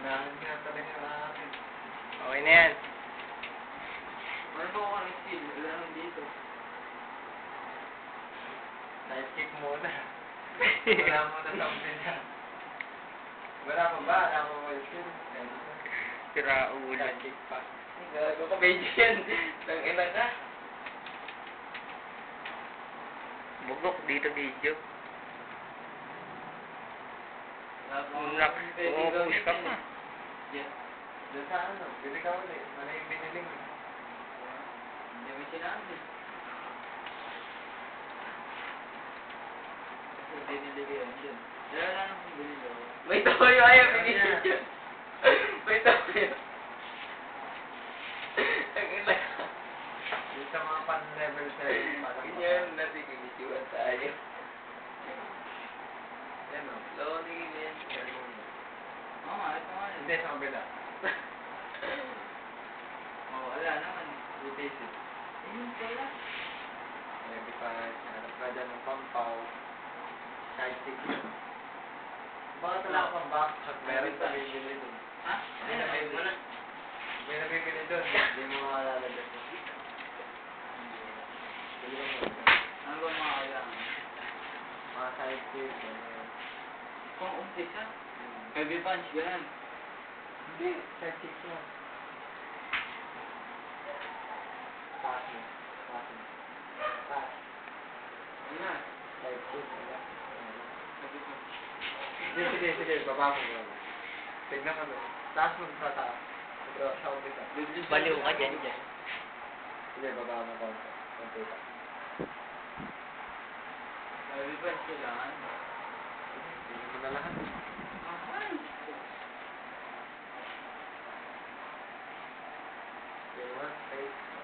Nahin nga talaga yung akin. Okay na yan. Meron po ako ng skill. Wala naman dito. Sidekick muna. Wala muna sa umpisa. Wala pa ba? Wala pa ba yung skill? Sira ulo. Sidekick pa. Gago ka medyo yan. Nang ina ka. Bugok dito video. Push ka pa. Yes. Doon sa ano? Bili ka ulit. Ano yung binili mo? Hindi mo sinabi. Binili ko yan dyan. Wala na nang binili ko. May toyo ayaw binili dyan. May toyo. Ang ina. Yung sa mga pan-level 7. Ganyan natin kinitiwan tayo. Yan o. Loading yan. Oo nga, ito nga. Hindi, sa kabila. Oo, wala naman. Replace it. Ayun pala. Maybe pa, hanap ka dyan ng pampaw. Sidekick yun. Bakit wala akong backpack? Meron pa bibili dun. Ha? Ay, nakayo mo na. May nabibili dun. Hindi mo maalala dun. Bili mo dun. Ano ba mga kailangan? Mga sidekick. Ganyan. Kung umpisa. Heavy punch, ganun. Hindi. Sidekick lang. Taas mo. Taas mo. Taas. Ano na? Sidekick. Wala. Heavy punch. Sige, sige. Baba mo. Tignan mo doon. Taas mo sa taas. Pero sa umpisa. Baliw ka dyan dyan. Sige, baba mo konti. Konti pa. Heavy punch kailangan. Tignan mo na lahat. Mahal. Okay, 1, 8.